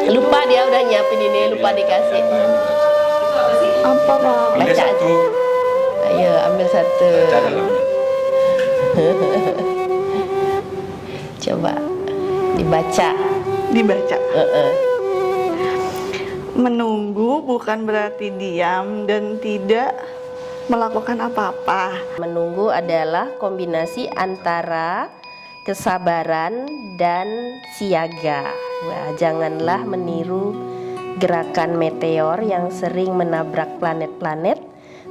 Lupa dia udah nyiapin ini, lupa dikasih. Apa Pak? Baca satu. Ayo ambil satu. Baca dalamnya. Coba dibaca. Dibaca. Heeh. Menunggu bukan berarti diam dan tidak melakukan apa-apa. Menunggu adalah kombinasi antara kesabaran dan siaga. Wah, janganlah meniru gerakan meteor yang sering menabrak planet-planet,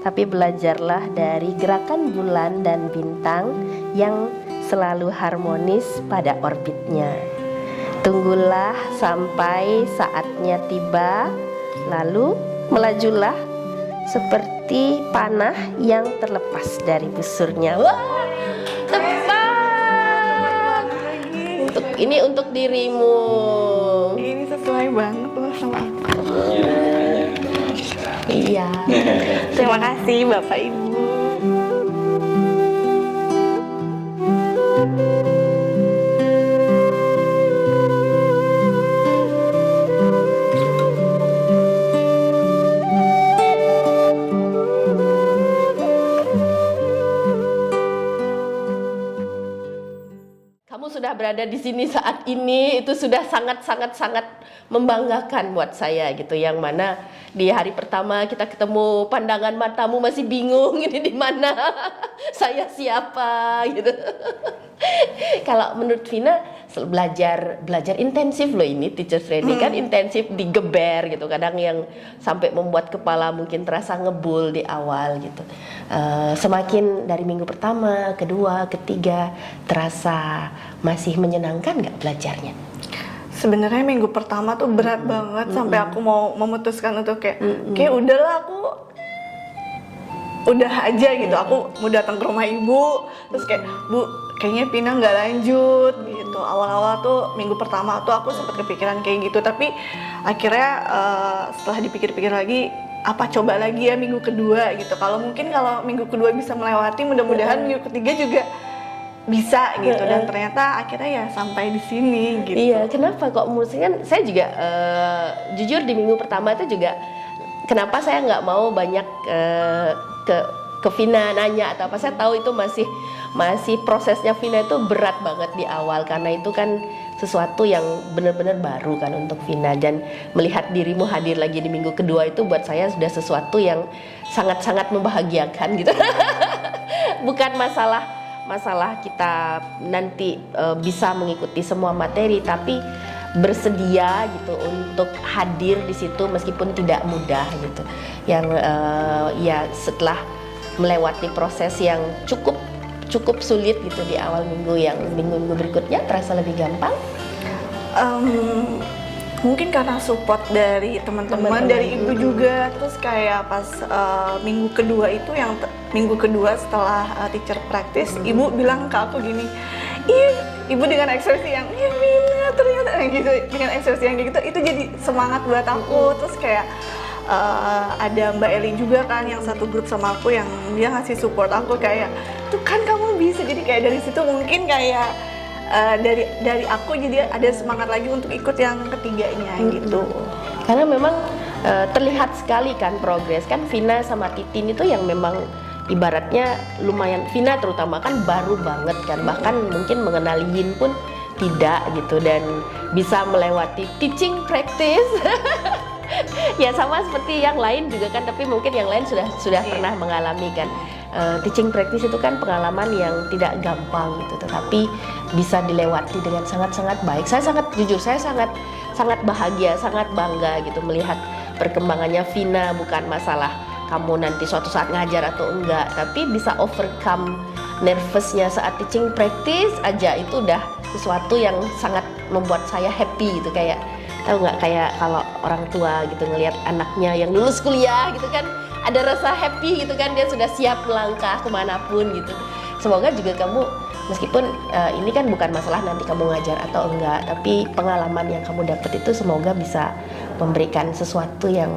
tapi belajarlah dari gerakan bulan dan bintang yang selalu harmonis pada orbitnya. Tunggulah sampai saatnya tiba, lalu melajulah seperti panah yang terlepas dari busurnya. Wah, tepat. Untuk dirimu. Ini sesuai banget loh sama aku. Iya. Terima kasih Bapak Ibu. Kamu sudah berada di sini saat ini, itu sudah sangat membanggakan buat saya gitu. Yang mana di hari pertama kita ketemu, pandangan matamu masih bingung ini di mana, saya siapa gitu. Kalau menurut Vina belajar intensif loh ini teacher training kan intensif, digeber gitu. Kadang yang sampai membuat kepala mungkin terasa ngebul di awal gitu. Semakin dari minggu pertama, kedua, ketiga terasa masih menyenangkan nggak belajarnya? Sebenarnya minggu pertama tuh berat banget sampai aku mau memutuskan untuk kayak udahlah aku udah aja gitu. Aku mau datang ke rumah ibu terus kayak, Bu, kayaknya Pina nggak lanjut gitu. Awal-awal tuh minggu pertama tuh aku sempat kepikiran kayak gitu, tapi akhirnya setelah dipikir-pikir lagi, apa coba lagi ya minggu kedua gitu. Kalau minggu kedua bisa melewati, mudah-mudahan minggu ketiga juga bisa gitu. Dan ternyata akhirnya ya sampai di sini gitu. Iya, kenapa kok kan saya juga jujur di minggu pertama itu juga kenapa saya nggak mau banyak ke Vina nanya atau apa. Saya tahu itu masih prosesnya Vina itu berat banget di awal karena itu kan sesuatu yang benar-benar baru kan untuk Vina, dan melihat dirimu hadir lagi di minggu kedua itu buat saya sudah sesuatu yang sangat-sangat membahagiakan gitu. Bukan masalah kita nanti bisa mengikuti semua materi, tapi bersedia gitu untuk hadir di situ meskipun tidak mudah gitu. Yang ya setelah melewati proses yang cukup sulit gitu di awal minggu, yang minggu berikutnya terasa lebih gampang. Mungkin karena support dari teman-teman, dari ibu juga. Terus kayak pas minggu kedua setelah teacher practice, ibu bilang ke aku gini, ibu dengan ekspresi yang Mina ternyata gitu, dengan ekspresi yang gitu itu jadi semangat buat aku. Terus kayak ada Mbak Eli juga kan yang satu grup sama aku, yang dia ngasih support aku kayak, tuh kan kamu bisa. Jadi kayak dari situ mungkin kayak dari aku jadi ada semangat lagi untuk ikut yang ketiganya gitu. Karena memang terlihat sekali kan progres kan Vina sama Titin itu yang memang ibaratnya lumayan, Vina terutama kan baru banget kan, bahkan mungkin mengenal Yin pun tidak gitu, dan bisa melewati teaching practice. Ya sama seperti yang lain juga kan, tapi mungkin yang lain sudah pernah mengalami kan. Teaching practice itu kan pengalaman yang tidak gampang gitu, tetapi bisa dilewati dengan sangat-sangat baik. Saya sangat bahagia, sangat bangga gitu melihat perkembangannya Vina. Bukan masalah kamu nanti suatu saat ngajar atau enggak, tapi bisa overcome nervousnya saat teaching practice aja, itu udah sesuatu yang sangat membuat saya happy gitu. Kayak tahu nggak, kayak kalau orang tua gitu ngelihat anaknya yang lulus kuliah gitu kan, ada rasa happy gitu kan, dia sudah siap melangkah kemanapun gitu. Semoga juga kamu, meskipun ini kan bukan masalah nanti kamu ngajar atau enggak, tapi pengalaman yang kamu dapat itu semoga bisa memberikan sesuatu yang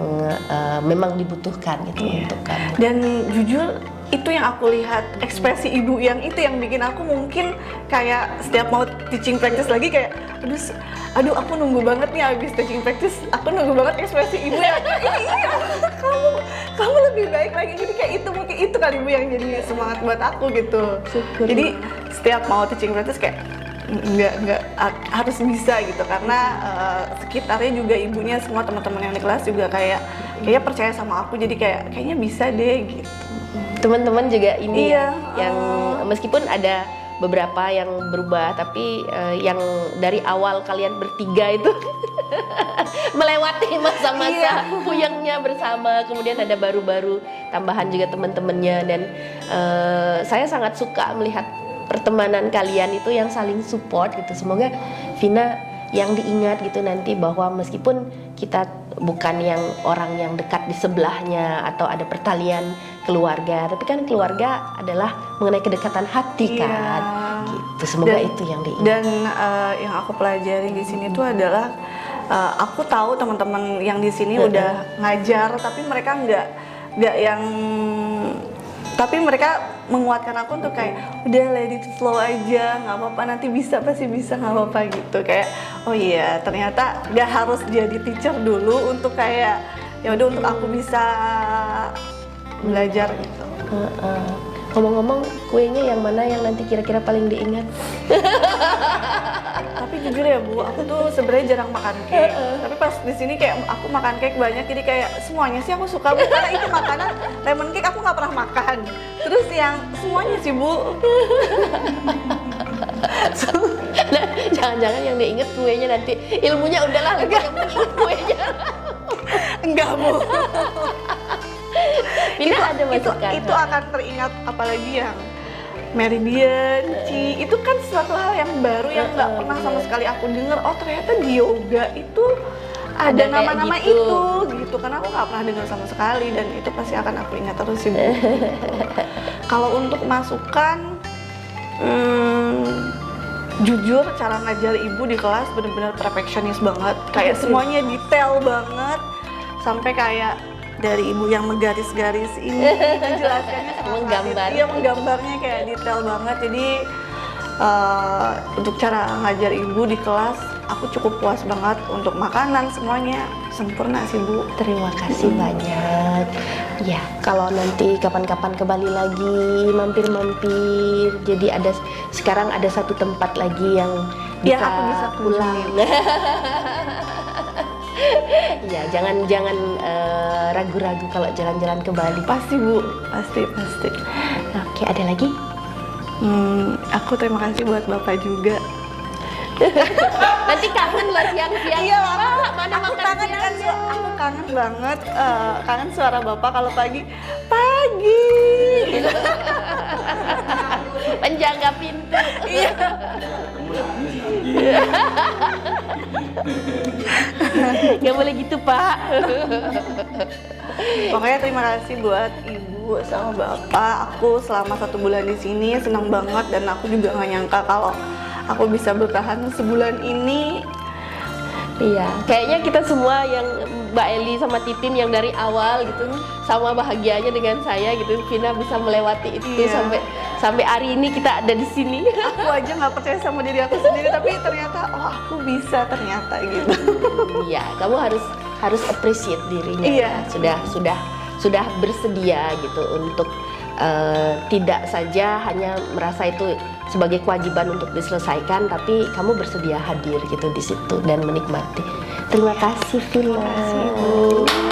memang dibutuhkan gitu untuk kamu. Dan jujur itu yang aku lihat, ekspresi ibu yang itu yang bikin aku mungkin kayak setiap mau teaching practice lagi kayak aduh aku nunggu banget nih abis teaching practice, aku nunggu banget ekspresi ibu yang iya kamu lebih baik lagi, jadi kayak itu mungkin itu kali Bu yang jadi semangat buat aku gitu. Syukur. Jadi setiap mau teaching practice kayak nggak harus bisa gitu, karena sekitarnya juga ibunya semua teman-teman yang di kelas juga kayaknya percaya sama aku, jadi kayaknya bisa deh gitu. Teman-teman juga ini Iya, yang meskipun ada beberapa yang berubah, tapi yang dari awal kalian bertiga itu melewati masa-masa puyengnya bersama, kemudian ada baru-baru tambahan juga teman-temannya, dan saya sangat suka melihat pertemanan kalian itu yang saling support gitu. Semoga Vina yang diingat gitu nanti, bahwa meskipun kita bukan yang orang yang dekat di sebelahnya atau ada pertalian keluarga, tapi kan keluarga adalah mengenai kedekatan hati kan, gitu. Semoga itu yang diingat. Dan yang aku pelajari di sini tuh adalah aku tahu teman-teman yang di sini udah ngajar, tapi mereka nggak yang, tapi mereka menguatkan aku untuk kayak udah let it flow aja, nggak apa-apa, nanti bisa, pasti bisa, nggak apa-apa gitu. Kayak oh iya ternyata nggak harus jadi teacher dulu untuk kayak ya udah untuk aku bisa belajar gitu. Ngomong-ngomong, kuenya yang mana yang nanti kira-kira paling diingat? Tapi jujur ya Bu, aku tuh sebenarnya jarang makan cake. Tapi pas di sini kayak aku makan cake banyak, jadi kayak semuanya sih aku suka Bu. Karena itu makanan lemon cake aku nggak pernah makan. Terus yang semuanya sih Bu. Nah, jangan-jangan yang diingat kuenya nanti, ilmunya udahlah, yang penting ingat kuenya. Enggak Bu. Vina ada masukan? Itu akan teringat, apalagi yang Meridian, itu kan suatu hal yang baru yang nggak pernah sama sekali aku dengar. Oh ternyata di yoga itu ada nama-nama gitu. itu gitu, karena aku nggak pernah dengar sama sekali, dan itu pasti akan aku ingat terus sih Bu. Kalau untuk masukan, jujur cara ngajar ibu di kelas benar-benar perfeksionis banget, kayak semuanya detail banget, sampai kayak dari ibu yang menggaris-garis ini menjelaskannya Menggambar. Iya, menggambarnya kayak detail banget. Jadi untuk cara ngajar ibu di kelas aku cukup puas banget. Untuk makanan semuanya sempurna sih Bu. Terima kasih banyak. Ya, kalau nanti kapan-kapan ke Bali lagi, mampir-mampir. Jadi sekarang ada satu tempat lagi yang Biar aku bisa pulang. Ya, jangan ragu-ragu kalau jalan-jalan ke Bali. Pasti Bu, pasti. Oke, ada lagi? Aku terima kasih buat Bapak juga. Nanti kangen lah siang-siang. Iya, Pak, mana aku makan kangen kan, siangnya? aku kangen banget, kangen suara Bapak kalau pagi. Penjaga pintu. Iya. Gak boleh gitu, Pak. Pokoknya terima kasih buat Ibu sama Bapak. Aku selama 1 bulan di sini senang banget, dan aku juga nggak nyangka kalau aku bisa bertahan sebulan ini. Iya, kayaknya kita semua yang Mbak Eli sama Titin yang dari awal gitu sama bahagianya dengan saya gitu. Vina bisa melewati itu sampai hari ini kita ada di sini. Aku aja nggak percaya sama diri aku sendiri, tapi ternyata oh aku bisa ternyata gitu. Iya, kamu harus appreciate dirinya. Iya. Sudah bersedia gitu untuk tidak saja hanya merasa itu sebagai kewajiban untuk diselesaikan, tapi kamu bersedia hadir gitu di situ dan menikmati. Terima kasih Vina. Terima kasih, Bu.